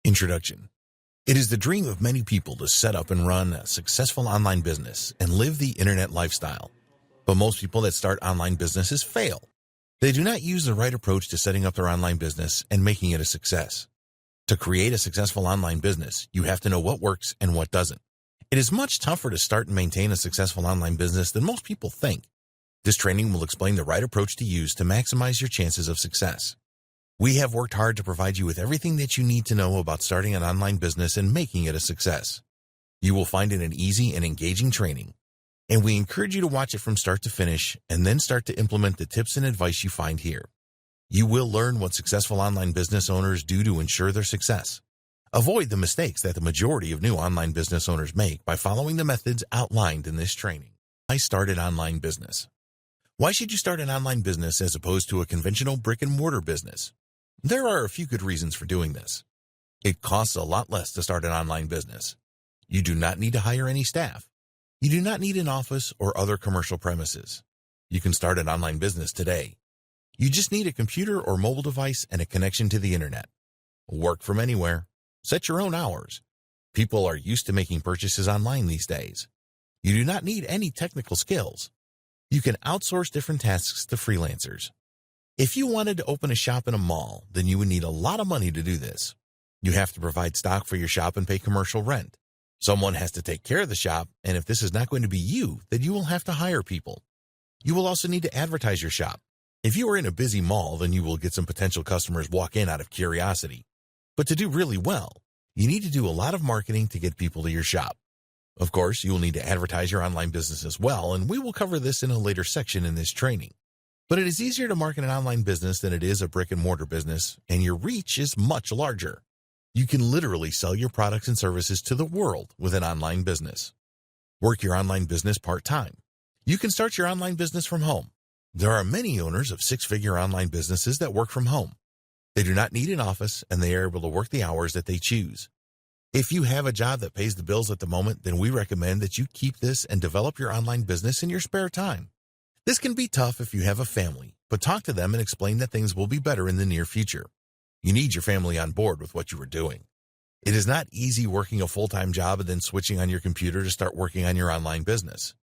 Introduction. It is the dream of many people to set up and run a successful online business and live the internet lifestyle. But most people that start online businesses fail. They do not use the right approach to setting up their online business and making it a success. To create a successful online business, you have to know what works and what doesn't. It is much tougher to start and maintain a successful online business than most people think. This training will explain the right approach to use to maximize your chances of success. We have worked hard to provide you with everything that you need to know about starting an online business and making it a success. You will find it an easy and engaging training, and we encourage you to watch it from start to finish and then start to implement the tips and advice you find here. You will learn what successful online business owners do to ensure their success. Avoid the mistakes that the majority of new online business owners make by following the methods outlined in this training. I started online business. Why should you start an online business as opposed to a conventional brick-and-mortar business? There are a few good reasons for doing this. It costs a lot less to start an online business. You do not need to hire any staff. You do not need an office or other commercial premises. You can start an online business today. You just need a computer or mobile device and a connection to the internet. Work from anywhere. Set your own hours. People are used to making purchases online these days. You do not need any technical skills. You can outsource different tasks to freelancers. If you wanted to open a shop in a mall, then you would need a lot of money to do this. You have to provide stock for your shop and pay commercial rent. Someone has to take care of the shop, and if this is not going to be you, then you will have to hire people. You will also need to advertise your shop. If you are in a busy mall, then you will get some potential customers walk in out of curiosity. But to do really well, you need to do a lot of marketing to get people to your shop. Of course, you will need to advertise your online business as well, and we will cover this in a later section in this training. But it is easier to market an online business than it is a brick-and-mortar business, and your reach is much larger. You can literally sell your products and services to the world with an online business. Work your online business part-time. You can start your online business from home. There are many owners of six-figure online businesses that work from home. They do not need an office, and they are able to work the hours that they choose. If you have a job that pays the bills at the moment, then we recommend that you keep this and develop your online business in your spare time. This can be tough if you have a family, but talk to them and explain that things will be better in the near future. You need your family on board with what you are doing. It is not easy working a full-time job and then switching on your computer to start working on your online business.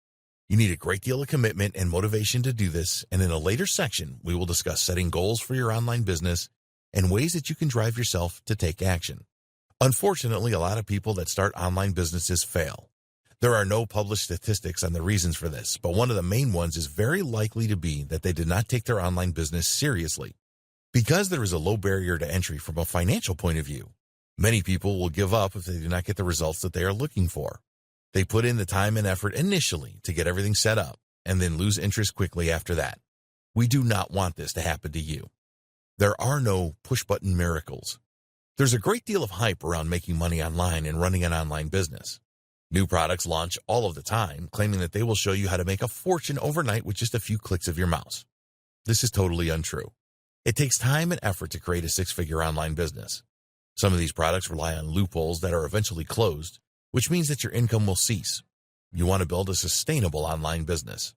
You need a great deal of commitment and motivation to do this, and in a later section, we will discuss setting goals for your online business and ways that you can drive yourself to take action. Unfortunately, a lot of people that start online businesses fail. There are no published statistics on the reasons for this, but one of the main ones is very likely to be that they did not take their online business seriously. Because there is a low barrier to entry from a financial point of view, many people will give up if they do not get the results that they are looking for. They put in the time and effort initially to get everything set up and then lose interest quickly after that. We do not want this to happen to you. There are no push-button miracles. There's a great deal of hype around making money online and running an online business. New products launch all of the time, claiming that they will show you how to make a fortune overnight with just a few clicks of your mouse. This is totally untrue. It takes time and effort to create a six-figure online business. Some of these products rely on loopholes that are eventually closed, which means that your income will cease. You want to build a sustainable online business.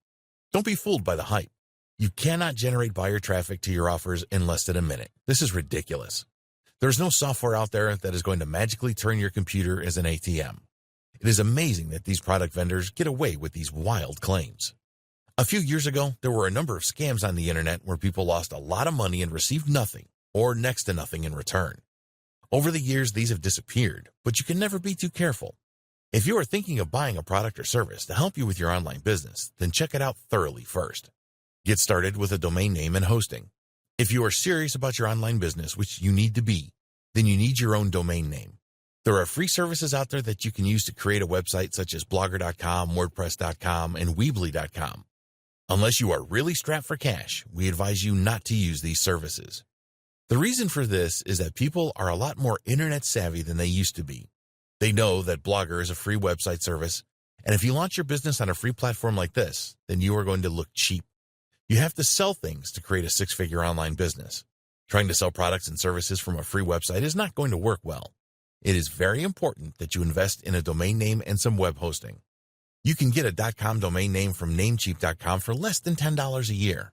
Don't be fooled by the hype. You cannot generate buyer traffic to your offers in less than a minute. This is ridiculous. There's no software out there that is going to magically turn your computer as an ATM. It is amazing that these product vendors get away with these wild claims. A few years ago, there were a number of scams on the internet where people lost a lot of money and received nothing, or next to nothing in return. Over the years, these have disappeared, but you can never be too careful. If you are thinking of buying a product or service to help you with your online business, then check it out thoroughly first. Get started with a domain name and hosting. If you are serious about your online business, which you need to be, then you need your own domain name. There are free services out there that you can use to create a website such as Blogger.com, WordPress.com, and Weebly.com. Unless you are really strapped for cash, we advise you not to use these services. The reason for this is that people are a lot more internet savvy than they used to be. They know that Blogger is a free website service, and if you launch your business on a free platform like this, then you are going to look cheap. You have to sell things to create a six-figure online business. Trying to sell products and services from a free website is not going to work well. It is very important that you invest in a domain name and some web hosting. You can get a .com domain name from Namecheap.com for less than $10 a year.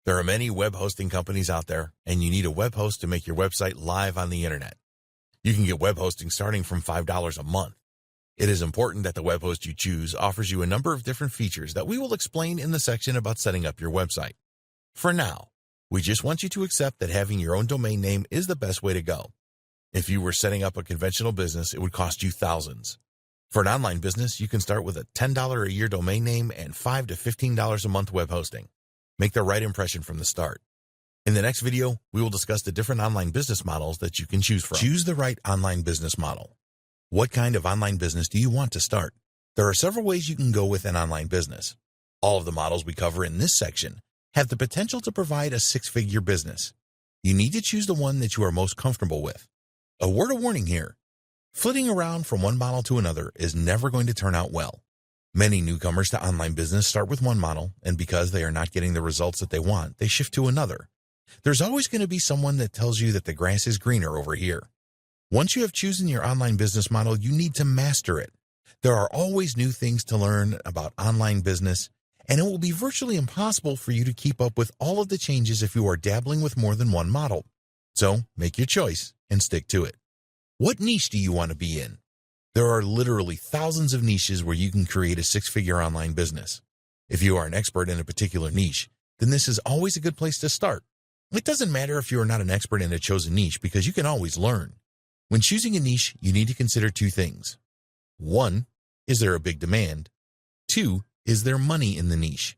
There are many web hosting companies out there, and you need a web host to make your website live on the internet. You can get web hosting starting from $5 a month. It is important that the web host you choose offers you a number of different features that we will explain in the section about setting up your website. For now, we just want you to accept that having your own domain name is the best way to go. If you were setting up a conventional business, it would cost you thousands. For an online business, you can start with a $10 a year domain name and $5 to $15 a month web hosting. Make the right impression from the start. In the next video, we will discuss the different online business models that you can choose from. Choose the right online business model. What kind of online business do you want to start? There are several ways you can go with an online business. All of the models we cover in this section have the potential to provide a six-figure business. You need to choose the one that you are most comfortable with. A word of warning here. Flitting around from one model to another is never going to turn out well. Many newcomers to online business start with one model, and because they are not getting the results that they want, they shift to another. There's always going to be someone that tells you that the grass is greener over here. Once you have chosen your online business model, you need to master it. There are always new things to learn about online business, and it will be virtually impossible for you to keep up with all of the changes if you are dabbling with more than one model. So, make your choice and stick to it. What niche do you want to be in? There are literally thousands of niches where you can create a six-figure online business. If you are an expert in a particular niche, then this is always a good place to start. It doesn't matter if you are not an expert in a chosen niche because you can always learn. When choosing a niche, you need to consider two things. 1, is there a big demand? 2, is there money in the niche?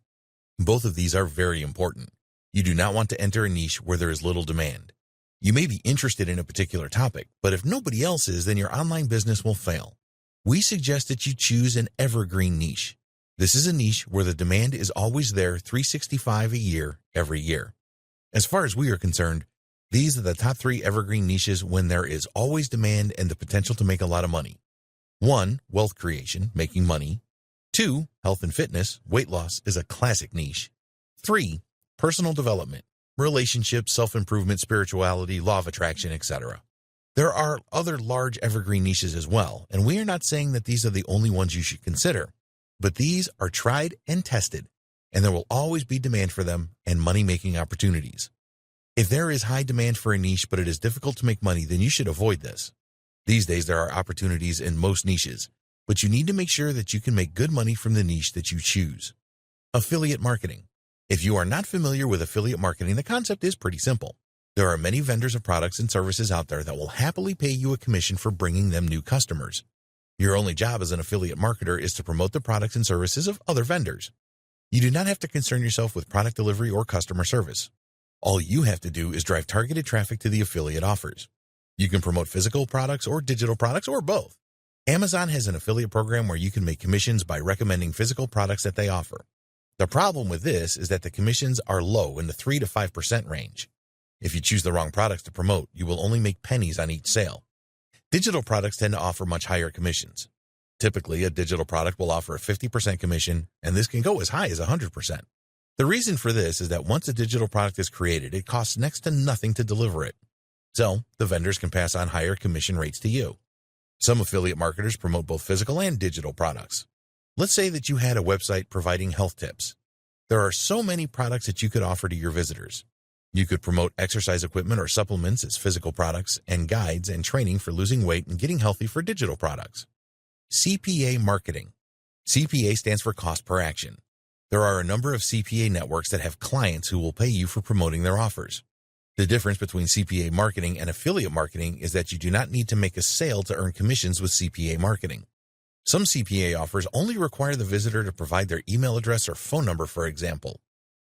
Both of these are very important. You do not want to enter a niche where there is little demand. You may be interested in a particular topic, but if nobody else is, then your online business will fail. We suggest that you choose an evergreen niche. This is a niche where the demand is always there 365 a year, every year. As far as we are concerned, these are the top 3 evergreen niches when there is always demand and the potential to make a lot of money. 1, wealth creation, making money. 2, health and fitness, weight loss is a classic niche. 3, personal development, relationships, self-improvement, spirituality, law of attraction, etc. There are other large evergreen niches as well, and we are not saying that these are the only ones you should consider, but these are tried and tested, and there will always be demand for them and money-making opportunities. If there is high demand for a niche but it is difficult to make money, then you should avoid this. These days there are opportunities in most niches, but you need to make sure that you can make good money from the niche that you choose. Affiliate marketing. If you are not familiar with affiliate marketing, the concept is pretty simple. There are many vendors of products and services out there that will happily pay you a commission for bringing them new customers. Your only job as an affiliate marketer is to promote the products and services of other vendors. You do not have to concern yourself with product delivery or customer service. All you have to do is drive targeted traffic to the affiliate offers. You can promote physical products or digital products or both. Amazon has an affiliate program where you can make commissions by recommending physical products that they offer. The problem with this is that the commissions are low in the 3 to 5% range. If you choose the wrong products to promote, you will only make pennies on each sale. Digital products tend to offer much higher commissions. Typically, a digital product will offer a 50% commission, and this can go as high as 100%. The reason for this is that once a digital product is created, it costs next to nothing to deliver it. So, the vendors can pass on higher commission rates to you. Some affiliate marketers promote both physical and digital products. Let's say that you had a website providing health tips. There are so many products that you could offer to your visitors. You could promote exercise equipment or supplements as physical products and guides and training for losing weight and getting healthy for digital products. CPA marketing. CPA stands for cost per action. There are a number of CPA networks that have clients who will pay you for promoting their offers. The difference between CPA marketing and affiliate marketing is that you do not need to make a sale to earn commissions with CPA marketing. Some CPA offers only require the visitor to provide their email address or phone number, for example.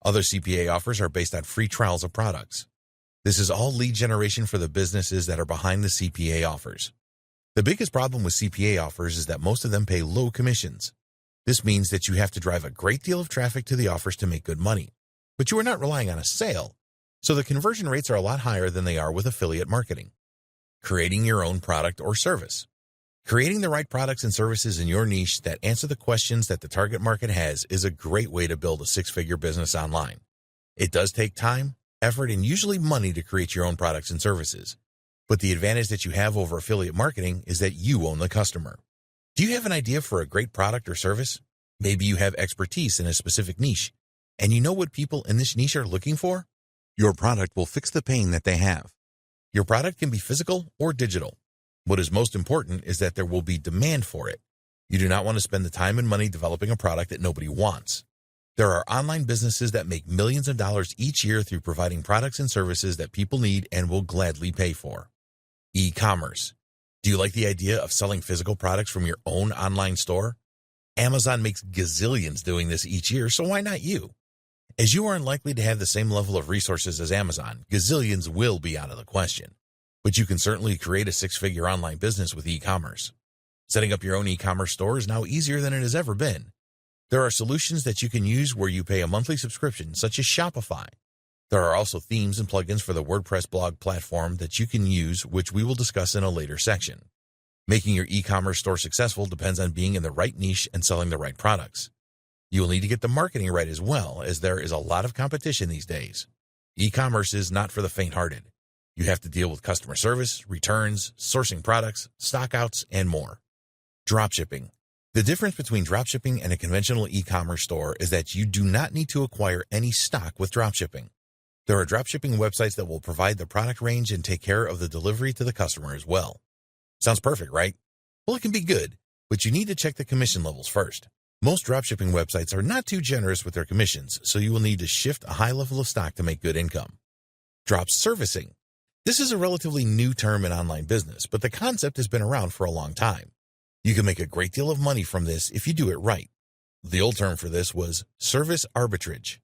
Other CPA offers are based on free trials of products. This is all lead generation for the businesses that are behind the CPA offers. The biggest problem with CPA offers is that most of them pay low commissions. This means that you have to drive a great deal of traffic to the offers to make good money, but you are not relying on a sale, so the conversion rates are a lot higher than they are with affiliate marketing. Creating your own product or service. Creating the right products and services in your niche that answer the questions that the target market has is a great way to build a six-figure business online. It does take time, effort, and usually money to create your own products and services, but the advantage that you have over affiliate marketing is that you own the customer. Do you have an idea for a great product or service? Maybe you have expertise in a specific niche, and you know what people in this niche are looking for? Your product will fix the pain that they have. Your product can be physical or digital. What is most important is that there will be demand for it. You do not want to spend the time and money developing a product that nobody wants. There are online businesses that make millions of dollars each year through providing products and services that people need and will gladly pay for. E-commerce. Do you like the idea of selling physical products from your own online store? Amazon makes gazillions doing this each year, so why not you? As you are unlikely to have the same level of resources as Amazon, gazillions will be out of the question. But you can certainly create a six-figure online business with e-commerce. Setting up your own e-commerce store is now easier than it has ever been. There are solutions that you can use where you pay a monthly subscription, such as Shopify. There are also themes and plugins for the WordPress blog platform that you can use, which we will discuss in a later section. Making your e-commerce store successful depends on being in the right niche and selling the right products. You will need to get the marketing right as well, as there is a lot of competition these days. E-commerce is not for the faint-hearted. You have to deal with customer service, returns, sourcing products, stockouts, and more. Dropshipping. The difference between dropshipping and a conventional e-commerce store is that you do not need to acquire any stock with dropshipping. There are dropshipping websites that will provide the product range and take care of the delivery to the customer as well. Sounds perfect, right? Well, it can be good, but you need to check the commission levels first. Most dropshipping websites are not too generous with their commissions, so you will need to shift a high level of stock to make good income. Drop servicing. This is a relatively new term in online business, but the concept has been around for a long time. You can make a great deal of money from this if you do it right. The old term for this was service arbitrage.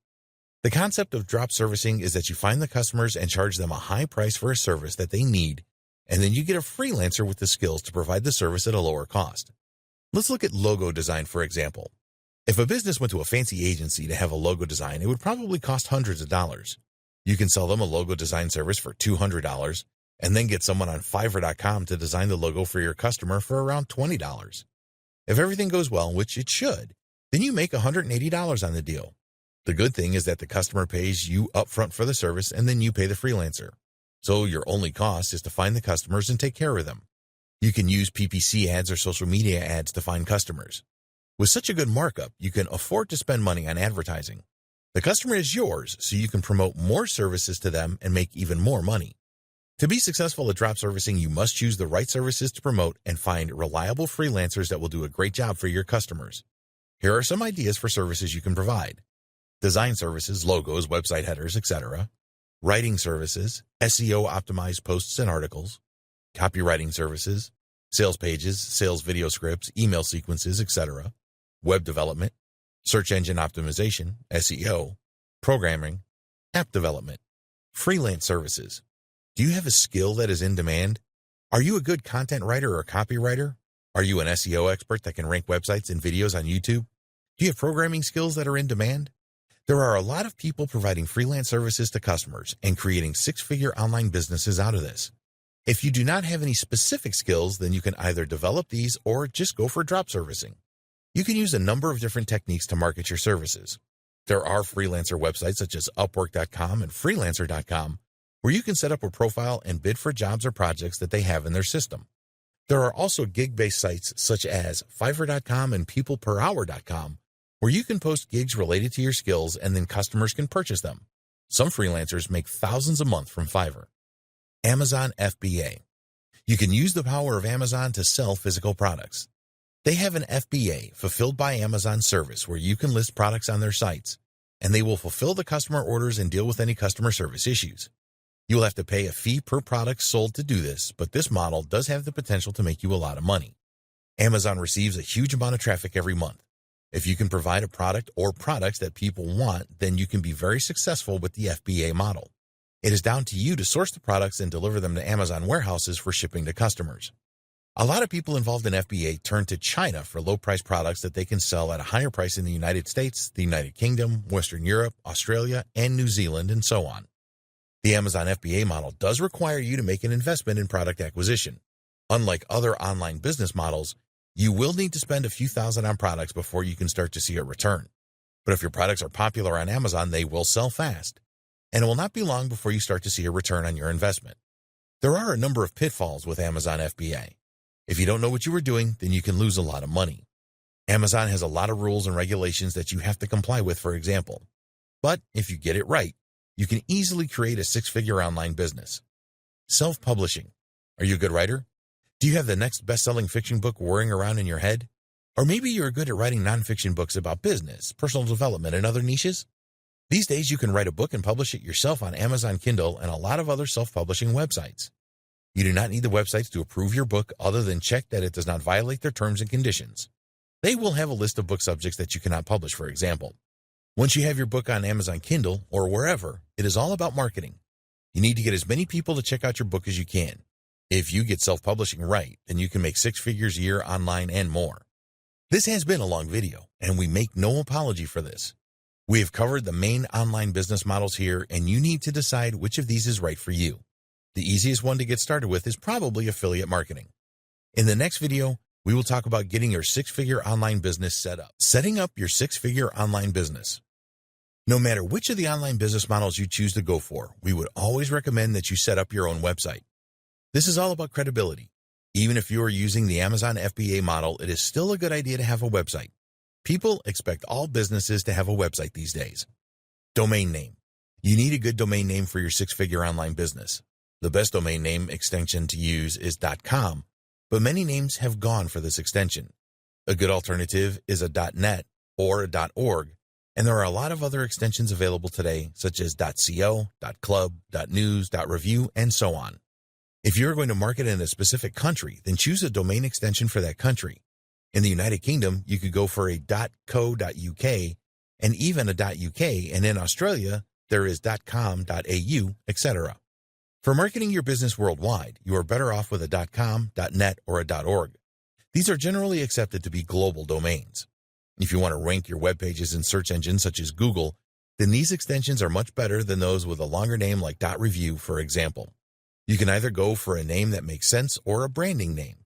The concept of drop servicing is that you find the customers and charge them a high price for a service that they need, and then you get a freelancer with the skills to provide the service at a lower cost. Let's look at logo design, for example. If a business went to a fancy agency to have a logo design, it would probably cost hundreds of dollars. You can sell them a logo design service for $200, and then get someone on Fiverr.com to design the logo for your customer for around $20. If everything goes well, which it should, then you make $180 on the deal. The good thing is that the customer pays you upfront for the service, and then you pay the freelancer. So your only cost is to find the customers and take care of them. You can use PPC ads or social media ads to find customers. With such a good markup, you can afford to spend money on advertising. The customer is yours, so you can promote more services to them and make even more money. To be successful at drop servicing, you must choose the right services to promote and find reliable freelancers that will do a great job for your customers. Here are some ideas for services you can provide. Design services, logos, website headers, etc. Writing services, SEO optimized posts and articles. Copywriting services, sales pages, sales video scripts, email sequences, etc. Web development, search engine optimization, SEO, programming, app development. Freelance services. Do you have a skill that is in demand? Are you a good content writer or copywriter? Are you an SEO expert that can rank websites and videos on YouTube? Do you have programming skills that are in demand? There are a lot of people providing freelance services to customers and creating six-figure online businesses out of this. If you do not have any specific skills, then you can either develop these or just go for drop servicing. You can use a number of different techniques to market your services. There are freelancer websites such as Upwork.com and Freelancer.com, where you can set up a profile and bid for jobs or projects that they have in their system. There are also gig-based sites such as Fiverr.com and PeoplePerHour.com, where you can post gigs related to your skills and then customers can purchase them. Some freelancers make thousands a month from Fiverr. Amazon FBA. You can use the power of Amazon to sell physical products. They have an FBA, Fulfilled by Amazon service, where you can list products on their sites, and they will fulfill the customer orders and deal with any customer service issues. You will have to pay a fee per product sold to do this, but this model does have the potential to make you a lot of money. Amazon receives a huge amount of traffic every month. If you can provide a product or products that people want, then you can be very successful with the FBA model. It is down to you to source the products and deliver them to Amazon warehouses for shipping to customers. A lot of people involved in FBA turn to China for low-price products that they can sell at a higher price in the United States, the United Kingdom, Western Europe, Australia, and New Zealand, and so on. The Amazon FBA model does require you to make an investment in product acquisition. Unlike other online business models, you will need to spend a few thousand on products before you can start to see a return. But if your products are popular on Amazon, they will sell fast, and it will not be long before you start to see a return on your investment. There are a number of pitfalls with Amazon FBA. If you don't know what you are doing, then you can lose a lot of money. Amazon has a lot of rules and regulations that you have to comply with, for example. But if you get it right, you can easily create a six-figure online business. Self-publishing. Are you a good writer? Do you have the next best-selling fiction book whirring around in your head? Or maybe you're good at writing nonfiction books about business, personal development, and other niches? These days, you can write a book and publish it yourself on Amazon Kindle and a lot of other self-publishing websites. You do not need the websites to approve your book other than check that it does not violate their terms and conditions. They will have a list of book subjects that you cannot publish, for example. Once you have your book on Amazon Kindle or wherever, it is all about marketing. You need to get as many people to check out your book as you can. If you get self-publishing right, then you can make 6 figures a year online and more. This has been a long video, and we make no apology for this. We have covered the main online business models here, and you need to decide which of these is right for you. The easiest one to get started with is probably affiliate marketing. In the next video, we will talk about getting your 6-figure online business set up. Setting up your 6-figure online business. No matter which of the online business models you choose to go for, we would always recommend that you set up your own website. This is all about credibility. Even if you are using the Amazon FBA model, it is still a good idea to have a website. People expect all businesses to have a website these days. Domain name. You need a good domain name for your 6-figure online business. The best domain name extension to use is .com, but many names have gone for this extension. A good alternative is a .net or a .org, and there are a lot of other extensions available today, such as .co, .club, .news, .review, and so on. If you're going to market in a specific country, then choose a domain extension for that country. In the United Kingdom, you could go for a .co.uk and even a .uk, and in Australia, there is .com, .au, etc. For marketing your business worldwide, you are better off with a .com, .net, or a .org. These are generally accepted to be global domains. If you want to rank your web pages in search engines such as Google, then these extensions are much better than those with a longer name like .review, for example. You can either go for a name that makes sense or a branding name.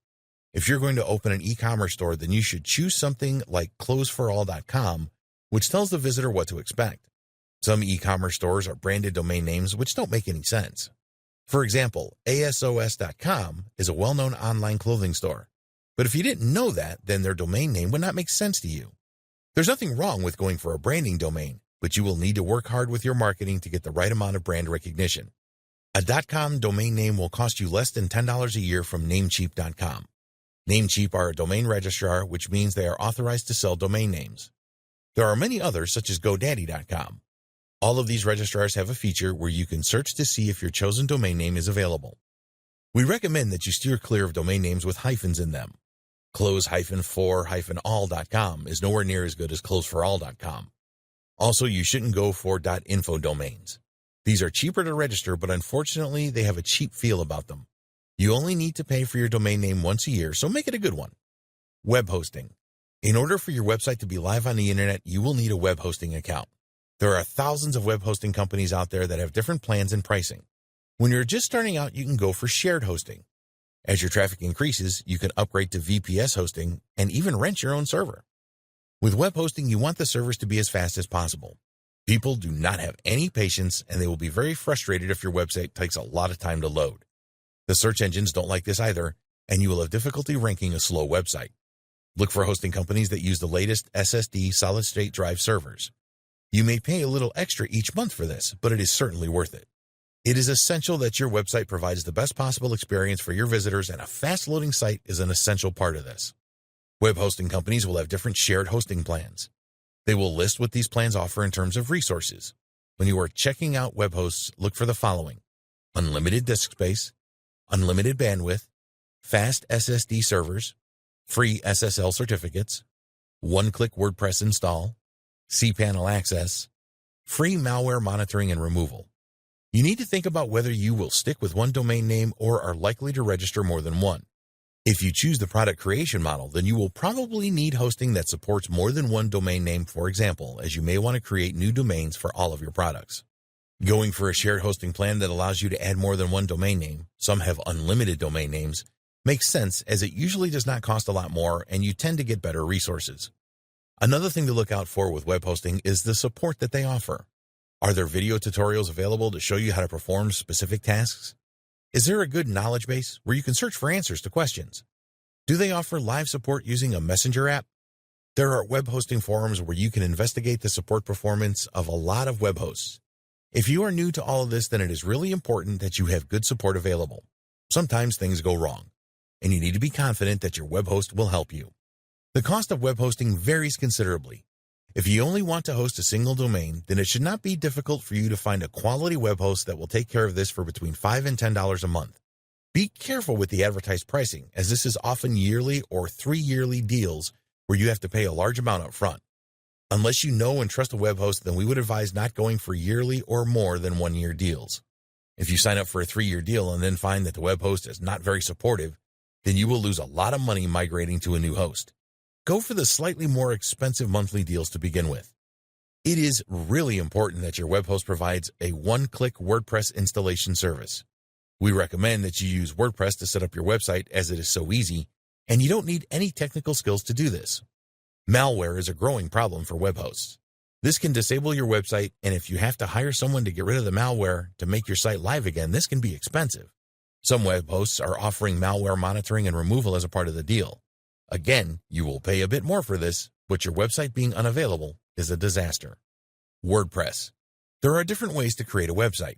If you're going to open an e-commerce store, then you should choose something like closeforall.com, which tells the visitor what to expect. Some e-commerce stores are branded domain names which don't make any sense. For example, ASOS.com is a well-known online clothing store. But if you didn't know that, then their domain name would not make sense to you. There's nothing wrong with going for a branding domain, but you will need to work hard with your marketing to get the right amount of brand recognition. A .com domain name will cost you less than $10 a year from Namecheap.com. Namecheap are a domain registrar, which means they are authorized to sell domain names. There are many others, such as GoDaddy.com. All of these registrars have a feature where you can search to see if your chosen domain name is available. We recommend that you steer clear of domain names with hyphens in them. Close-for-all.com is nowhere near as good as closeforall.com. Also, you shouldn't go for .info domains. These are cheaper to register, but unfortunately, they have a cheap feel about them. You only need to pay for your domain name once a year, so make it a good one. Web hosting. In order for your website to be live on the internet, you will need a web hosting account. There are thousands of web hosting companies out there that have different plans and pricing. When you're just starting out, you can go for shared hosting. As your traffic increases, you can upgrade to VPS hosting and even rent your own server. With web hosting, you want the servers to be as fast as possible. People do not have any patience, and they will be very frustrated if your website takes a lot of time to load. The search engines don't like this either, and you will have difficulty ranking a slow website. Look for hosting companies that use the latest SSD solid-state drive servers. You may pay a little extra each month for this, but it is certainly worth it. It is essential that your website provides the best possible experience for your visitors, and a fast-loading site is an essential part of this. Web hosting companies will have different shared hosting plans. They will list what these plans offer in terms of resources. When you are checking out web hosts, look for the following: unlimited disk space, unlimited bandwidth, fast SSD servers, free SSL certificates, one-click WordPress install, cPanel access, free malware monitoring and removal. You need to think about whether you will stick with one domain name or are likely to register more than one. If you choose the product creation model, then you will probably need hosting that supports more than one domain name, for example, as you may want to create new domains for all of your products. Going for a shared hosting plan that allows you to add more than one domain name, some have unlimited domain names, makes sense as it usually does not cost a lot more and you tend to get better resources. Another thing to look out for with web hosting is the support that they offer. Are there video tutorials available to show you how to perform specific tasks? Is there a good knowledge base where you can search for answers to questions? Do they offer live support using a messenger app? There are web hosting forums where you can investigate the support performance of a lot of web hosts. If you are new to all of this, then it is really important that you have good support available. Sometimes things go wrong. and you need to be confident that your web host will help you. The cost of web hosting varies considerably. If you only want to host a single domain, then it should not be difficult for you to find a quality web host that will take care of this for between $5 and $10 a month. Be careful with the advertised pricing, as this is often yearly or 3-yearly deals where you have to pay a large amount up front. Unless you know and trust a web host, then we would advise not going for yearly or more than 1-year deals. If you sign up for a 3-year deal and then find that the web host is not very supportive, then you will lose a lot of money migrating to a new host. Go for the slightly more expensive monthly deals to begin with. It is really important that your web host provides a one-click WordPress installation service. We recommend that you use WordPress to set up your website, as it is so easy, and you don't need any technical skills to do this. Malware is a growing problem for web hosts. This can disable your website, and if you have to hire someone to get rid of the malware to make your site live again, this can be expensive. Some web hosts are offering malware monitoring and removal as a part of the deal. Again, you will pay a bit more for this, but your website being unavailable is a disaster. WordPress. There are different ways to create a website.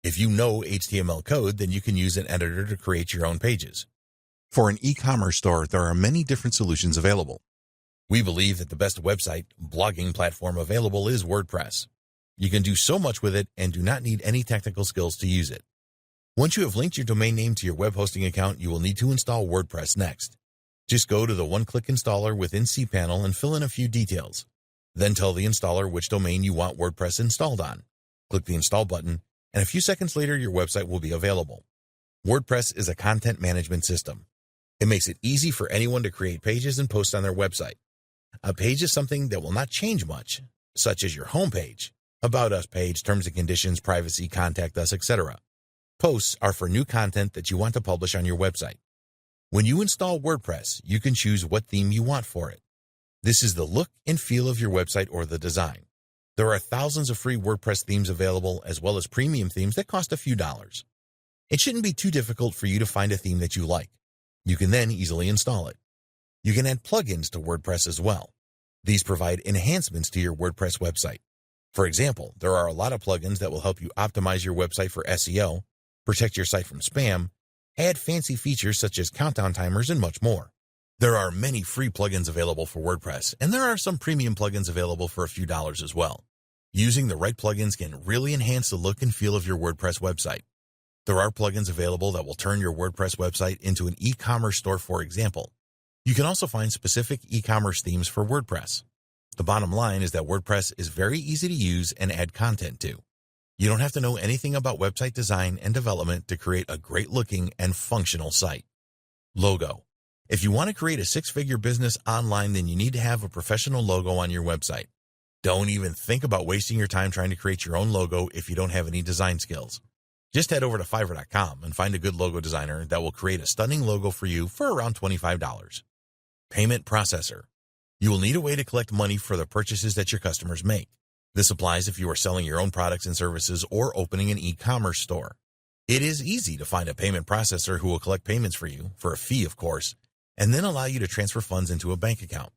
If you know HTML code, then you can use an editor to create your own pages. For an e-commerce store, there are many different solutions available. We believe that the best website blogging platform available is WordPress. You can do so much with it and do not need any technical skills to use it. Once you have linked your domain name to your web hosting account, you will need to install WordPress next. Just go to the one-click installer within cPanel and fill in a few details. Then tell the installer which domain you want WordPress installed on. Click the install button, and a few seconds later your website will be available. WordPress is a content management system. It makes it easy for anyone to create pages and post on their website. A page is something that will not change much, such as your homepage, About Us page, terms and conditions, privacy, contact us, etc. Posts are for new content that you want to publish on your website. When you install WordPress, you can choose what theme you want for it. This is the look and feel of your website or the design. There are thousands of free WordPress themes available, as well as premium themes that cost a few dollars. It shouldn't be too difficult for you to find a theme that you like. You can then easily install it. You can add plugins to WordPress as well. These provide enhancements to your WordPress website. For example, there are a lot of plugins that will help you optimize your website for SEO, protect your site from spam, add fancy features such as countdown timers, and much more. There are many free plugins available for WordPress, and there are some premium plugins available for a few dollars as well. Using the right plugins can really enhance the look and feel of your WordPress website. There are plugins available that will turn your WordPress website into an e-commerce store, for example. You can also find specific e-commerce themes for WordPress. The bottom line is that WordPress is very easy to use and add content to. You don't have to know anything about website design and development to create a great-looking and functional site. Logo. If you want to create a 6-figure business online, then you need to have a professional logo on your website. Don't even think about wasting your time trying to create your own logo if you don't have any design skills. Just head over to Fiverr.com and find a good logo designer that will create a stunning logo for you for around $25. Payment processor. You will need a way to collect money for the purchases that your customers make. This applies if you are selling your own products and services or opening an e-commerce store. It is easy to find a payment processor who will collect payments for you, for a fee of course, and then allow you to transfer funds into a bank account.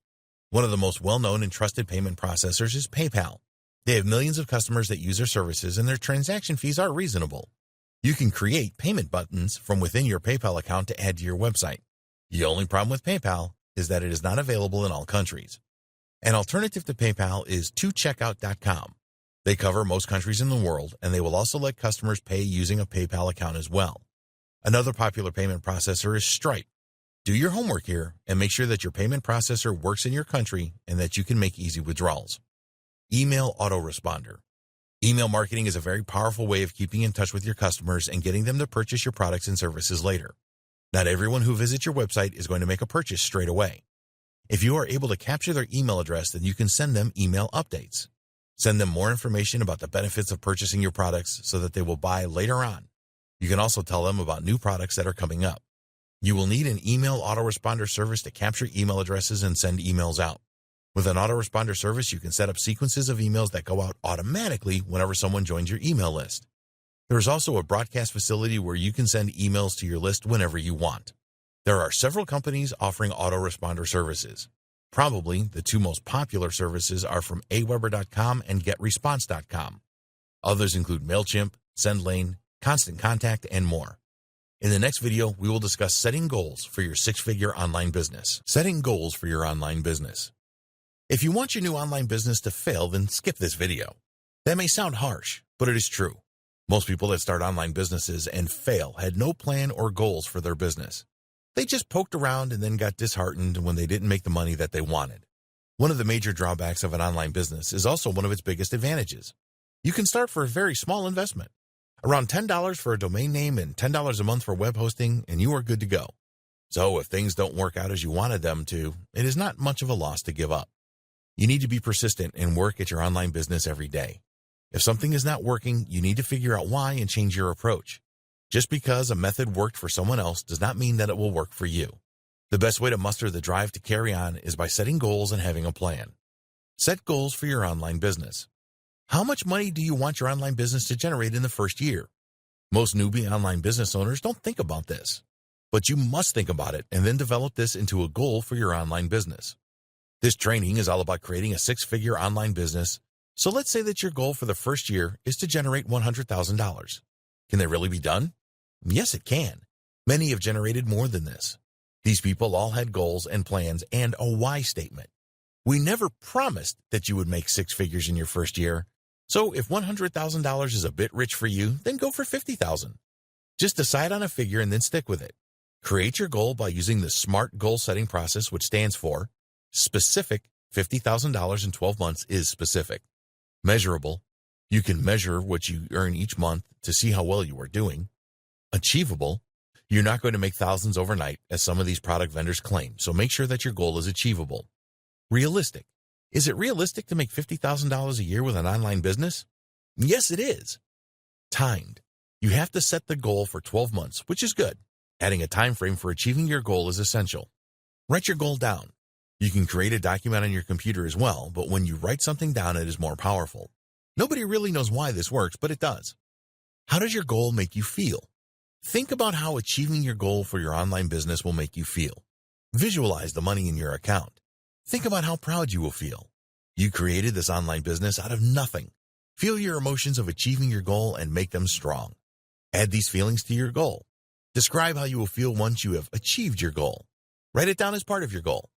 One of the most well-known and trusted payment processors is PayPal. They have millions of customers that use their services, and their transaction fees are reasonable. You can create payment buttons from within your PayPal account to add to your website. The only problem with PayPal is that it is not available in all countries. An alternative to PayPal is 2Checkout.com. They cover most countries in the world, and they will also let customers pay using a PayPal account as well. Another popular payment processor is Stripe. Do your homework here and make sure that your payment processor works in your country and that you can make easy withdrawals. Email autoresponder. Email marketing is a very powerful way of keeping in touch with your customers and getting them to purchase your products and services later. Not everyone who visits your website is going to make a purchase straight away. If you are able to capture their email address, then you can send them email updates. Send them more information about the benefits of purchasing your products so that they will buy later on. You can also tell them about new products that are coming up. You will need an email autoresponder service to capture email addresses and send emails out. With an autoresponder service, you can set up sequences of emails that go out automatically whenever someone joins your email list. There is also a broadcast facility where you can send emails to your list whenever you want. There are several companies offering autoresponder services. Probably the two most popular services are from Aweber.com and GetResponse.com. Others include MailChimp, SendLane, Constant Contact, and more. In the next video, we will discuss setting goals for your six-figure online business. Setting goals for your online business. If you want your new online business to fail, then skip this video. That may sound harsh, but it is true. Most people that start online businesses and fail had no plan or goals for their business. They just poked around and then got disheartened when they didn't make the money that they wanted. One of the major drawbacks of an online business is also one of its biggest advantages. You can start for a very small investment. Around $10 for a domain name and $10 a month for web hosting, and you are good to go. So if things don't work out as you wanted them to, it is not much of a loss to give up. You need to be persistent and work at your online business every day. If something is not working, you need to figure out why and change your approach. Just because a method worked for someone else does not mean that it will work for you. The best way to muster the drive to carry on is by setting goals and having a plan. Set goals for your online business. How much money do you want your online business to generate in the first year? Most newbie online business owners don't think about this, but you must think about it and then develop this into a goal for your online business. This training is all about creating a six-figure online business. So let's say that your goal for the first year is to generate $100,000. Can that really be done? Yes, it can. Many have generated more than this. These people all had goals and plans and a why statement. We never promised that you would make six figures in your first year. So if $100,000 is a bit rich for you, then go for $50,000. Just decide on a figure and then stick with it. Create your goal by using the SMART goal setting process, which stands for specific. $50,000 in 12 months is specific. Measurable. You can measure what you earn each month to see how well you are doing. Achievable. You're not going to make thousands overnight, as some of these product vendors claim, so make sure that your goal is achievable. Realistic. Is it realistic to make $50,000 a year with an online business? Yes, it is. Timed. You have to set the goal for 12 months, which is good. Adding a time frame for achieving your goal is essential. Write your goal down. You can create a document on your computer as well, but when you write something down, it is more powerful. Nobody really knows why this works, but it does. How does your goal make you feel? Think about how achieving your goal for your online business will make you feel. Visualize the money in your account. Think about how proud you will feel. You created this online business out of nothing. Feel your emotions of achieving your goal and make them strong. Add these feelings to your goal. Describe how you will feel once you have achieved your goal. Write it down as part of your goal.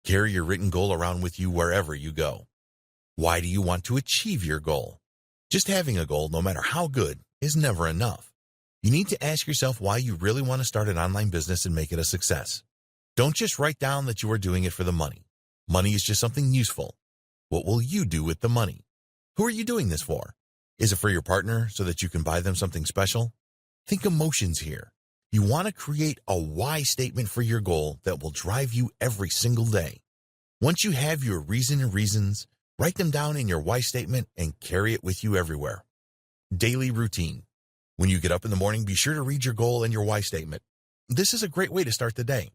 Carry your written goal around with you wherever you go. Why do you want to achieve your goal? Just having a goal, no matter how good, is never enough. You need to ask yourself why you really want to start an online business and make it a success. Don't just write down that you are doing it for the money. Money is just something useful. What will you do with the money? Who are you doing this for? Is it for your partner so that you can buy them something special? Think emotions here. You want to create a why statement for your goal that will drive you every single day. Once you have your reason and reasons, write them down in your why statement and carry it with you everywhere. Daily routine. When you get up in the morning, be sure to read your goal and your why statement. This is a great way to start the day.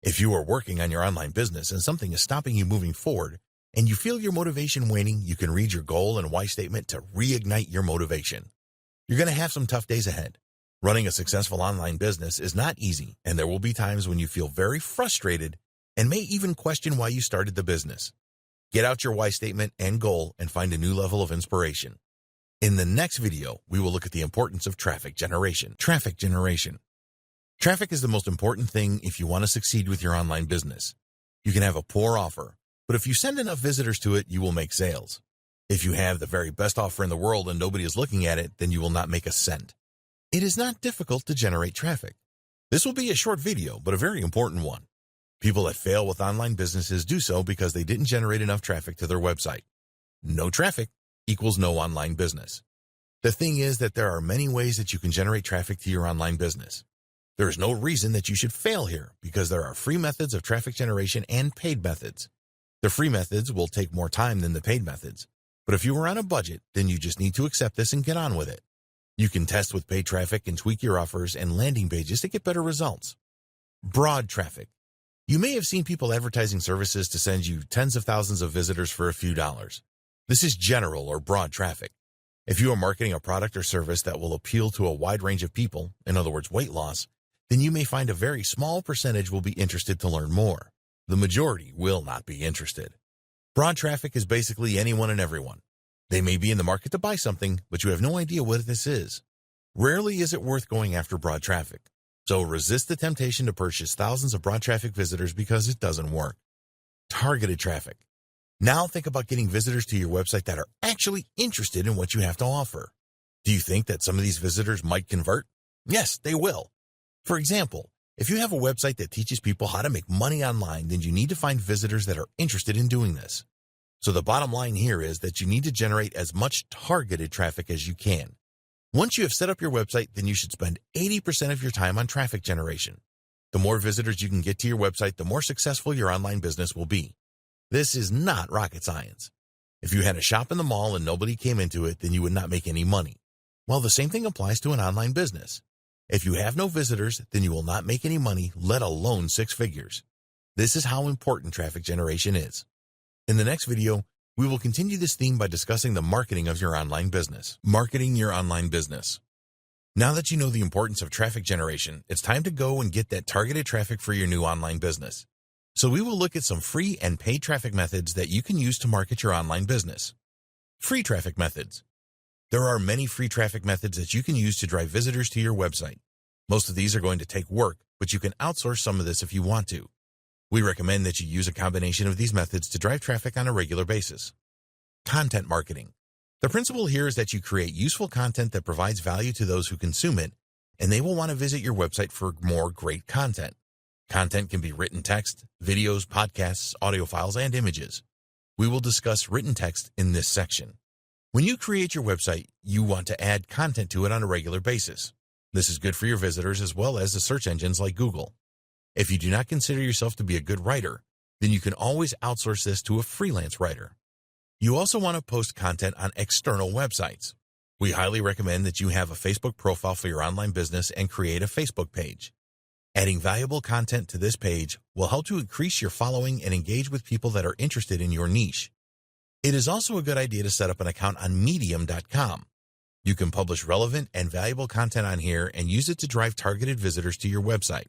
If you are working on your online business and something is stopping you moving forward, and you feel your motivation waning, you can read your goal and why statement to reignite your motivation. You're going to have some tough days ahead. Running a successful online business is not easy, and there will be times when you feel very frustrated and may even question why you started the business. Get out your why statement and goal and find a new level of inspiration. In the next video, we will look at the importance of traffic generation. Traffic generation. Traffic is the most important thing if you want to succeed with your online business. You can have a poor offer, but if you send enough visitors to it, you will make sales. If you have the very best offer in the world and nobody is looking at it, then you will not make a cent. It is not difficult to generate traffic. This will be a short video, but a very important one. People that fail with online businesses do so because they didn't generate enough traffic to their website. No traffic equals no online business. The thing is that there are many ways that you can generate traffic to your online business. There is no reason that you should fail here because there are free methods of traffic generation and paid methods. The free methods will take more time than the paid methods, but if you are on a budget, then you just need to accept this and get on with it. You can test with paid traffic and tweak your offers and landing pages to get better results. Broad traffic. You may have seen people advertising services to send you tens of thousands of visitors for a few dollars. This is general or broad traffic. If you are marketing a product or service that will appeal to a wide range of people, in other words, weight loss, then you may find a very small percentage will be interested to learn more. The majority will not be interested. Broad traffic is basically anyone and everyone. They may be in the market to buy something, but you have no idea what this is. Rarely is it worth going after broad traffic. So resist the temptation to purchase thousands of broad traffic visitors because it doesn't work. Targeted traffic. Now think about getting visitors to your website that are actually interested in what you have to offer. Do you think that some of these visitors might convert? Yes, they will. For example, if you have a website that teaches people how to make money online, then you need to find visitors that are interested in doing this. So the bottom line here is that you need to generate as much targeted traffic as you can. Once you have set up your website, then you should spend 80% of your time on traffic generation. The more visitors you can get to your website, the more successful your online business will be. This is not rocket science. If you had a shop in the mall and nobody came into it, then you would not make any money. Well, the same thing applies to an online business. If you have no visitors, then you will not make any money, let alone 6 figures. This is how important traffic generation is. In the next video, we will continue this theme by discussing the marketing of your online business. Marketing your online business. Now that you know the importance of traffic generation, it's time to go and get that targeted traffic for your new online business. So we will look at some free and paid traffic methods that you can use to market your online business. Free traffic methods. There are many free traffic methods that you can use to drive visitors to your website. Most of these are going to take work, but you can outsource some of this if you want to. We recommend that you use a combination of these methods to drive traffic on a regular basis. Content marketing. The principle here is that you create useful content that provides value to those who consume it, and they will want to visit your website for more great content. Content can be written text, videos, podcasts, audio files, and images. We will discuss written text in this section. When you create your website, you want to add content to it on a regular basis. This is good for your visitors as well as the search engines like Google. If you do not consider yourself to be a good writer, then you can always outsource this to a freelance writer. You also want to post content on external websites. We highly recommend that you have a Facebook profile for your online business and create a Facebook page. Adding valuable content to this page will help to increase your following and engage with people that are interested in your niche. It is also a good idea to set up an account on Medium.com. You can publish relevant and valuable content on here and use it to drive targeted visitors to your website.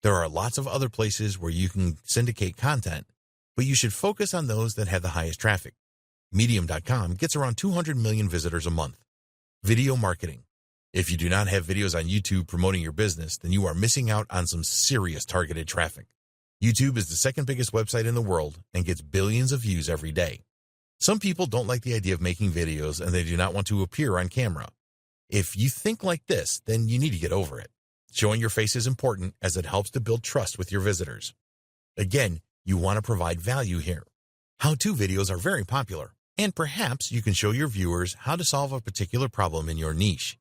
There are lots of other places where you can syndicate content, but you should focus on those that have the highest traffic. Medium.com gets around 200 million visitors a month. Video marketing. If you do not have videos on YouTube promoting your business, then you are missing out on some serious targeted traffic. YouTube is the second biggest website in the world and gets billions of views every day. Some people don't like the idea of making videos and they do not want to appear on camera. If you think like this, then you need to get over it. Showing your face is important as it helps to build trust with your visitors. Again, you want to provide value here. How-to videos are very popular, and perhaps you can show your viewers how to solve a particular problem in your niche.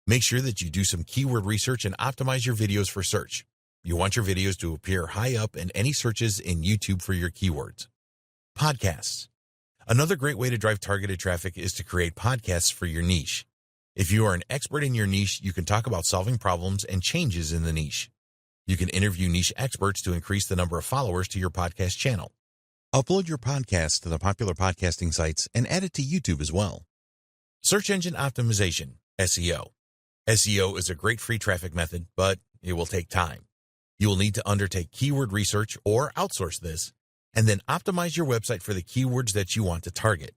Make sure that you do some keyword research and optimize your videos for search. You want your videos to appear high up in any searches in YouTube for your keywords. Podcasts. Another great way to drive targeted traffic is to create podcasts for your niche. If you are an expert in your niche, you can talk about solving problems and changes in the niche. You can interview niche experts to increase the number of followers to your podcast channel. Upload your podcast to the popular podcasting sites and add it to YouTube as well. Search engine optimization, SEO. SEO is a great free traffic method, but it will take time. You will need to undertake keyword research or outsource this, and then optimize your website for the keywords that you want to target.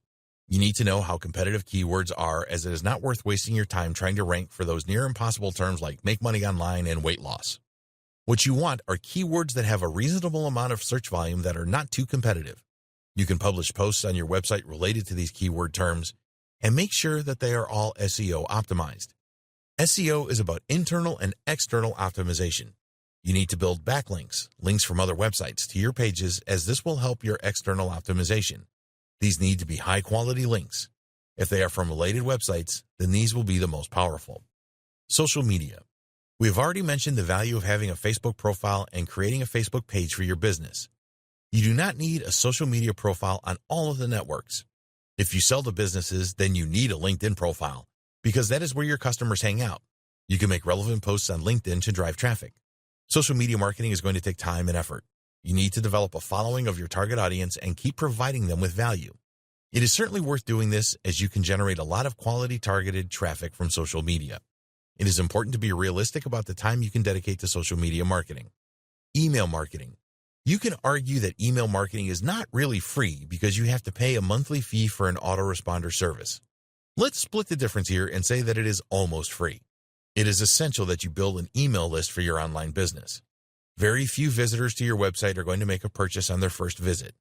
You need to know how competitive keywords are, as it is not worth wasting your time trying to rank for those near impossible terms like make money online and weight loss. What you want are keywords that have a reasonable amount of search volume that are not too competitive. You can publish posts on your website related to these keyword terms and make sure that they are all SEO optimized. SEO is about internal and external optimization. You need to build backlinks, links from other websites, to your pages, as this will help your external optimization. These need to be high-quality links. If they are from related websites, then these will be the most powerful. Social media. We have already mentioned the value of having a Facebook profile and creating a Facebook page for your business. You do not need a social media profile on all of the networks. If you sell to businesses, then you need a LinkedIn profile, because that is where your customers hang out. You can make relevant posts on LinkedIn to drive traffic. Social media marketing is going to take time and effort. You need to develop a following of your target audience and keep providing them with value. It is certainly worth doing this, as you can generate a lot of quality targeted traffic from social media. It is important to be realistic about the time you can dedicate to social media marketing. Email marketing. You can argue that email marketing is not really free because you have to pay a monthly fee for an autoresponder service. Let's split the difference here and say that it is almost free. It is essential that you build an email list for your online business. Very few visitors to your website are going to make a purchase on their first visit.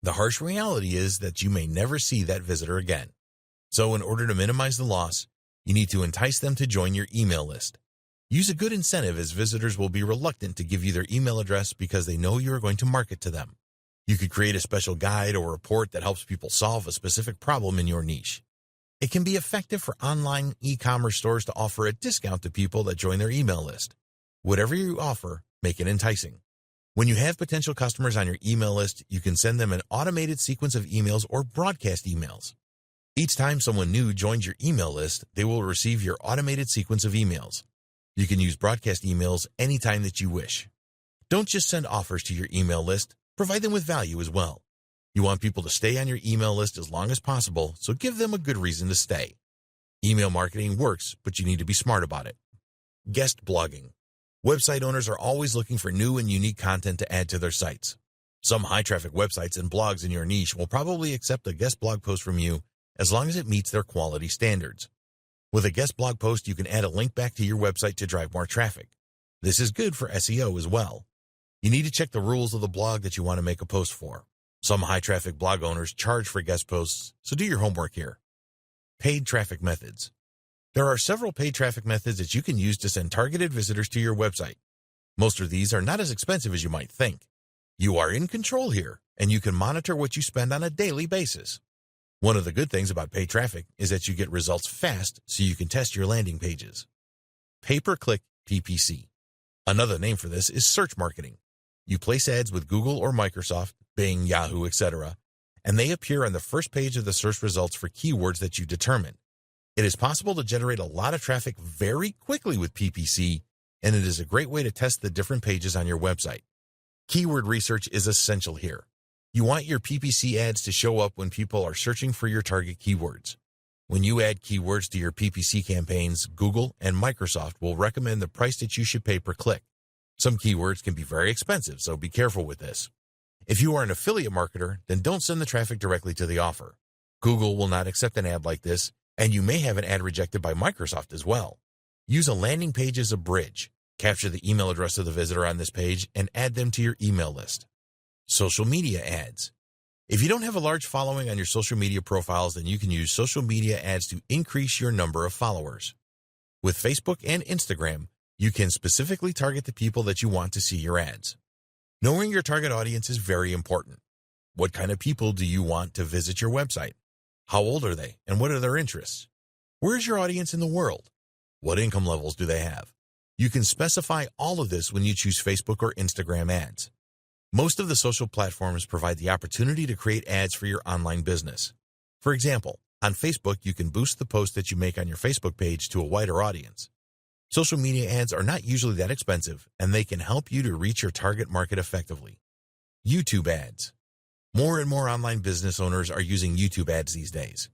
The harsh reality is that you may never see that visitor again. So in order to minimize the loss, you need to entice them to join your email list. Use a good incentive, as visitors will be reluctant to give you their email address because they know you are going to market to them. You could create a special guide or report that helps people solve a specific problem in your niche. It can be effective for online e-commerce stores to offer a discount to people that join their email list. Whatever you offer, make it enticing. When you have potential customers on your email list, you can send them an automated sequence of emails or broadcast emails. Each time someone new joins your email list, they will receive your automated sequence of emails. You can use broadcast emails anytime that you wish. Don't just send offers to your email list, provide them with value as well. You want people to stay on your email list as long as possible, so give them a good reason to stay. Email marketing works, but you need to be smart about it. Guest blogging. Website owners are always looking for new and unique content to add to their sites. Some high-traffic websites and blogs in your niche will probably accept a guest blog post from you as long as it meets their quality standards. With a guest blog post, you can add a link back to your website to drive more traffic. This is good for SEO as well. You need to check the rules of the blog that you want to make a post for. Some high-traffic blog owners charge for guest posts, so do your homework here. Paid traffic methods. There are several paid traffic methods that you can use to send targeted visitors to your website. Most of these are not as expensive as you might think. You are in control here, and you can monitor what you spend on a daily basis. One of the good things about paid traffic is that you get results fast, so you can test your landing pages. Pay-per-click PPC. Another name for this is search marketing. You place ads with Google or Microsoft, Bing, Yahoo, etc., and they appear on the first page of the search results for keywords that you determine. It is possible to generate a lot of traffic very quickly with PPC, and it is a great way to test the different pages on your website. Keyword research is essential here. You want your PPC ads to show up when people are searching for your target keywords. When you add keywords to your PPC campaigns, Google and Microsoft will recommend the price that you should pay per click. Some keywords can be very expensive, so be careful with this. If you are an affiliate marketer, then don't send the traffic directly to the offer. Google will not accept an ad like this, and you may have an ad rejected by Microsoft as well. Use a landing page as a bridge. Capture the email address of the visitor on this page and add them to your email list. Social media ads. If you don't have a large following on your social media profiles, then you can use social media ads to increase your number of followers. With Facebook and Instagram, you can specifically target the people that you want to see your ads. Knowing your target audience is very important. What kind of people do you want to visit your website? How old are they, and what are their interests? Where is your audience in the world? What income levels do they have? You can specify all of this when you choose Facebook or Instagram ads. Most of the social platforms provide the opportunity to create ads for your online business. For example, on Facebook, you can boost the post that you make on your Facebook page to a wider audience. Social media ads are not usually that expensive, and they can help you to reach your target market effectively. YouTube ads. More and more online business owners are using YouTube ads these days.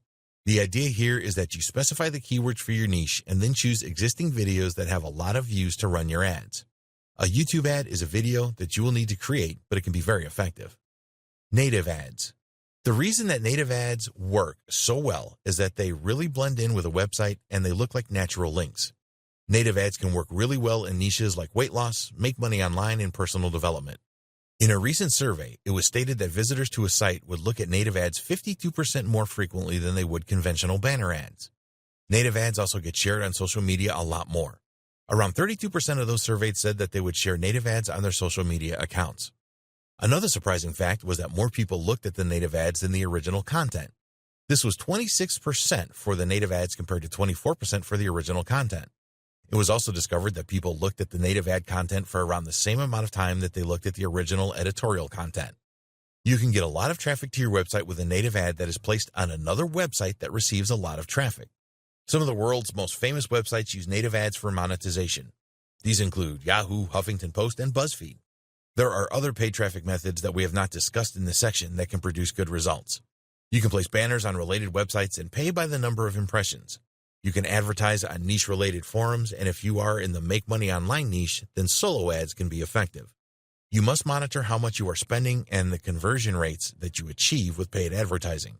The idea here is that you specify the keywords for your niche and then choose existing videos that have a lot of views to run your ads. A YouTube ad is a video that you will need to create, but it can be very effective. Native ads. The reason that native ads work so well is that they really blend in with a website and they look like natural links. Native ads can work really well in niches like weight loss, make money online, and personal development. In a recent survey, it was stated that visitors to a site would look at native ads 52% more frequently than they would conventional banner ads. Native ads also get shared on social media a lot more. Around 32% of those surveyed said that they would share native ads on their social media accounts. Another surprising fact was that more people looked at the native ads than the original content. This was 26% for the native ads compared to 24% for the original content. It was also discovered that people looked at the native ad content for around the same amount of time that they looked at the original editorial content. You can get a lot of traffic to your website with a native ad that is placed on another website that receives a lot of traffic. Some of the world's most famous websites use native ads for monetization. These include Yahoo, Huffington Post, and BuzzFeed. There are other paid traffic methods that we have not discussed in this section that can produce good results. You can place banners on related websites and pay by the number of impressions. You can advertise on niche-related forums, and if you are in the make money online niche, then solo ads can be effective. You must monitor how much you are spending and the conversion rates that you achieve with paid advertising.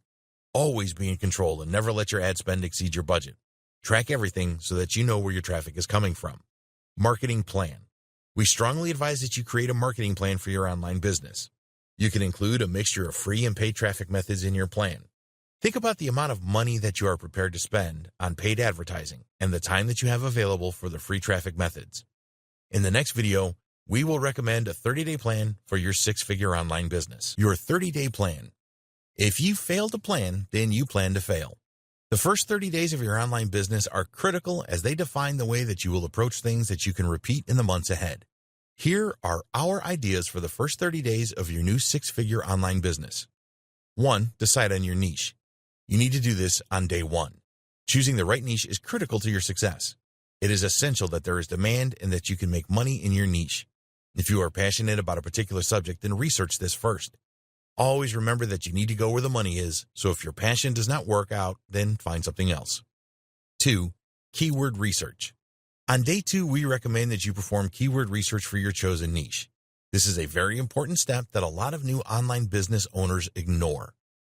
Always be in control and never let your ad spend exceed your budget. Track everything so that you know where your traffic is coming from. Marketing plan. We strongly advise that you create a marketing plan for your online business. You can include a mixture of free and paid traffic methods in your plan. Think about the amount of money that you are prepared to spend on paid advertising and the time that you have available for the free traffic methods. In the next video, we will recommend a 30-day plan for your six-figure online business. Your 30-day plan. If you fail to plan, then you plan to fail. The first 30 days of your online business are critical as they define the way that you will approach things that you can repeat in the months ahead. Here are our ideas for the first 30 days of your new six-figure online business. 1. Decide on your niche. You need to do this on day 1. Choosing the right niche is critical to your success. It is essential that there is demand and that you can make money in your niche. If you are passionate about a particular subject, then research this first. Always remember that you need to go where the money is, so if your passion does not work out, then find something else. 2. Keyword research. On day 2, we recommend that you perform keyword research for your chosen niche. This is a very important step that a lot of new online business owners ignore.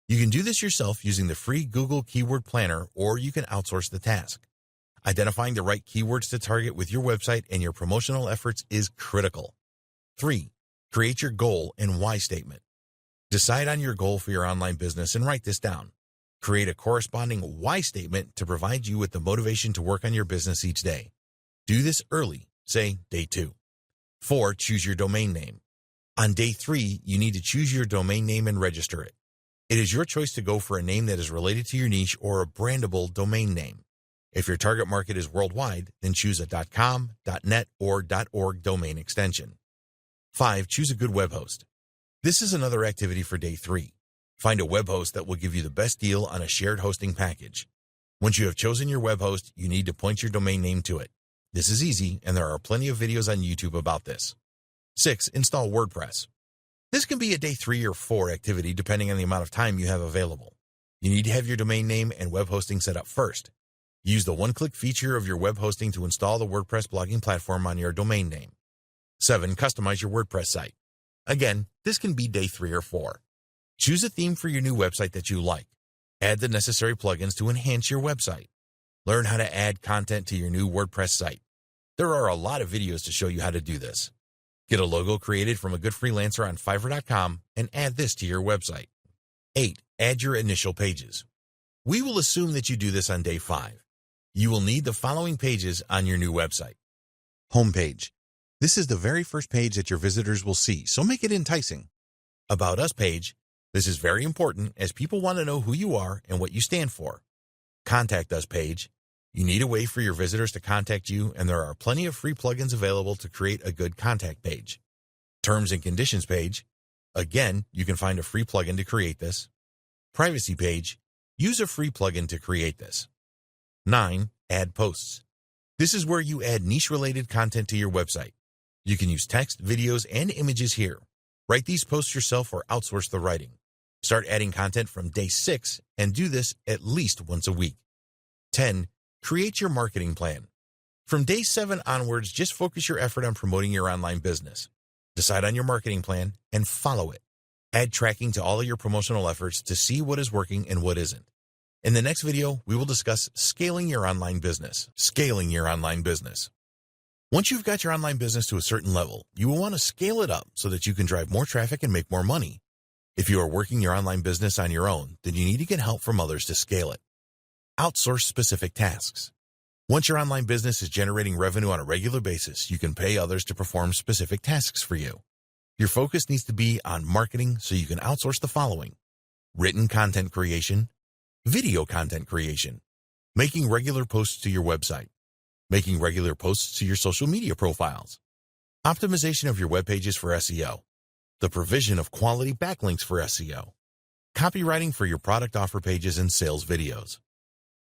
You can do this yourself using the free Google Keyword Planner, or you can outsource the task. Identifying the right keywords to target with your website and your promotional efforts is critical. 3. Create your goal and why statement. Decide on your goal for your online business and write this down. Create a corresponding why statement to provide you with the motivation to work on your business each day. Do this early, say day 2. 4. Choose your domain name. On day 3, you need to choose your domain name and register it. It is your choice to go for a name that is related to your niche or a brandable domain name. If your target market is worldwide, then choose a .com, .net, or .org domain extension. 5. Choose a good web host. This is another activity for day 3. Find a web host that will give you the best deal on a shared hosting package. Once you have chosen your web host, you need to point your domain name to it. This is easy, and there are plenty of videos on YouTube about this. 6. Install WordPress. This can be a day 3 or 4 activity depending on the amount of time you have available. You need to have your domain name and web hosting set up first. Use the one-click feature of your web hosting to install the WordPress blogging platform on your domain name. 7. Customize your WordPress site. Again, this can be day 3 or 4. Choose a theme for your new website that you like. Add the necessary plugins to enhance your website. Learn how to add content to your new WordPress site. There are a lot of videos to show you how to do this. Get a logo created from a good freelancer on Fiverr.com and add this to your website. 8. Add your initial pages. We will assume that you do this on day 5. You will need the following pages on your new website. Homepage. This is the very first page that your visitors will see, so make it enticing. About Us page. This is very important as people want to know who you are and what you stand for. Contact Us page. You need a way for your visitors to contact you, and there are plenty of free plugins available to create a good contact page. Terms and conditions page. Again, you can find a free plugin to create this. Privacy page. Use a free plugin to create this. 9. Add posts. This is where you add niche-related content to your website. You can use text, videos, and images here. Write these posts yourself or outsource the writing. Start adding content from day 6 and do this at least once a week. 10. Create your marketing plan. From day 7 onwards, just focus your effort on promoting your online business. Decide on your marketing plan and follow it. Add tracking to all of your promotional efforts to see what is working and what isn't. In the next video, we will discuss scaling your online business. Scaling your online business. Once you've got your online business to a certain level, you will want to scale it up so that you can drive more traffic and make more money. If you are working your online business on your own, then you need to get help from others to scale it. Outsource specific tasks. Once your online business is generating revenue on a regular basis, you can pay others to perform specific tasks for you. Your focus needs to be on marketing, so you can outsource the following: written content creation, video content creation, making regular posts to your website, making regular posts to your social media profiles, optimization of your web pages for SEO, the provision of quality backlinks for SEO, copywriting for your product offer pages and sales videos.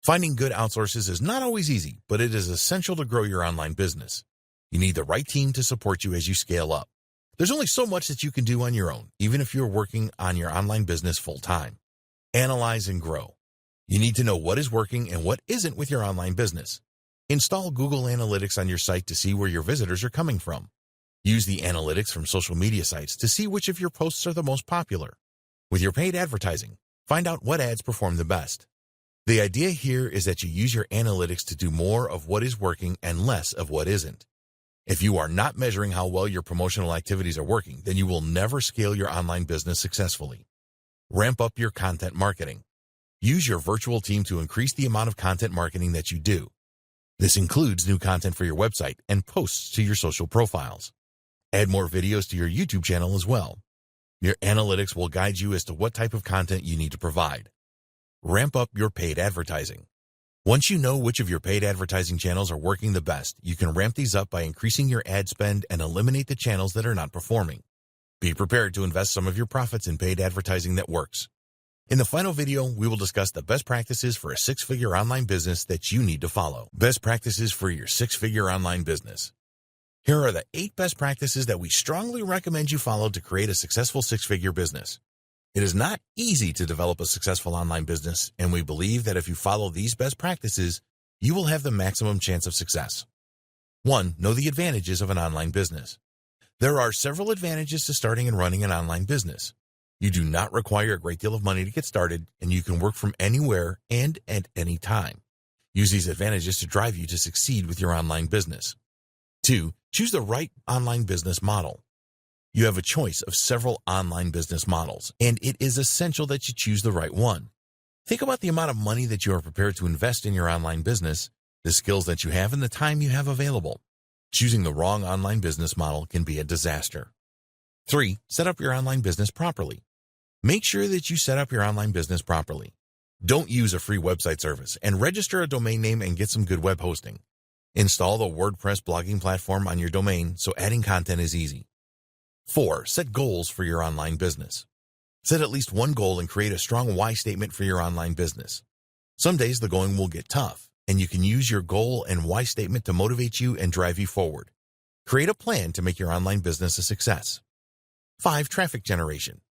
Finding good outsources is not always easy, but it is essential to grow your online business. You need the right team to support you as you scale up. There's only so much that you can do on your own, even if you're working on your online business full-time. Analyze and grow. You need to know what is working and what isn't with your online business. Install Google Analytics on your site to see where your visitors are coming from. Use the analytics from social media sites to see which of your posts are the most popular. With your paid advertising, find out what ads perform the best. The idea here is that you use your analytics to do more of what is working and less of what isn't. If you are not measuring how well your promotional activities are working, then you will never scale your online business successfully. Ramp up your content marketing. Use your virtual team to increase the amount of content marketing that you do. This includes new content for your website and posts to your social profiles. Add more videos to your YouTube channel as well. Your analytics will guide you as to what type of content you need to provide. Ramp up your paid advertising. Once you know which of your paid advertising channels are working the best, you can ramp these up by increasing your ad spend and eliminate the channels that are not performing. Be prepared to invest some of your profits in paid advertising that works. In the final video, we will discuss the best practices for a six-figure online business that you need to follow. Best practices for your six-figure online business. Here are the 8 best practices that we strongly recommend you follow to create a successful six-figure business. It is not easy to develop a successful online business, and we believe that if you follow these best practices, you will have the maximum chance of success. 1. Know the advantages of an online business. There are several advantages to starting and running an online business. You do not require a great deal of money to get started, and you can work from anywhere and at any time. Use these advantages to drive you to succeed with your online business. 2. Choose the right online business model. You have a choice of several online business models, and it is essential that you choose the right one. Think about the amount of money that you are prepared to invest in your online business, the skills that you have, and the time you have available. Choosing the wrong online business model can be a disaster. 3. Set up your online business properly. Make sure that you set up your online business properly. Don't use a free website service, and register a domain name and get some good web hosting. Install the WordPress blogging platform on your domain so adding content is easy. 4. Set goals for your online business. Set at least one goal and create a strong why statement for your online business. Some days the going will get tough, and you can use your goal and why statement to motivate you and drive you forward. Create a plan to make your online business a success. 5. Traffic generation.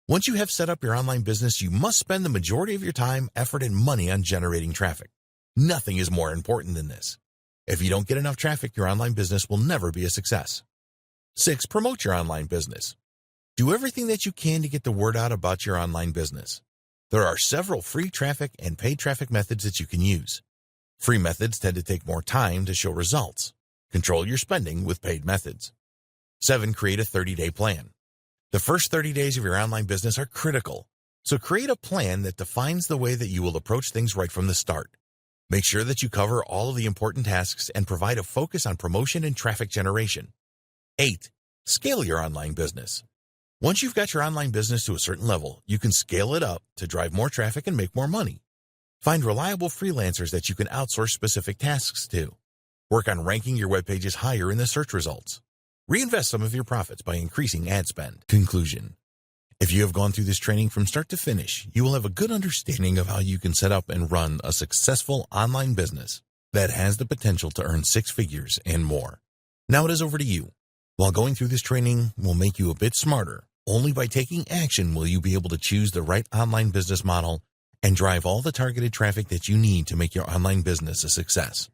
Once you have set up your online business, you must spend the majority of your time, effort, and money on generating traffic. Nothing is more important than this. If you don't get enough traffic, your online business will never be a success. 6. Promote your online business. Do everything that you can to get the word out about your online business. There are several free traffic and paid traffic methods that you can use. Free methods tend to take more time to show results. Control your spending with paid methods. 7. Create a 30-day plan. The first 30 days of your online business are critical, so create a plan that defines the way that you will approach things right from the start. Make sure that you cover all of the important tasks and provide a focus on promotion and traffic generation. 8. Scale your online business. Once you've got your online business to a certain level, you can scale it up to drive more traffic and make more money. Find reliable freelancers that you can outsource specific tasks to. Work on ranking your web pages higher in the search results. Reinvest some of your profits by increasing ad spend. Conclusion. If you have gone through this training from start to finish, you will have a good understanding of how you can set up and run a successful online business that has the potential to earn 6 figures and more. Now it is over to you. While going through this training will make you a bit smarter, only by taking action will you be able to choose the right online business model and drive all the targeted traffic that you need to make your online business a success.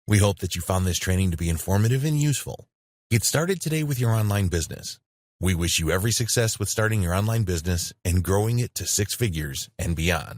We hope that you found this training to be informative and useful. Get started today with your online business. We wish you every success with starting your online business and growing it to 6 figures and beyond.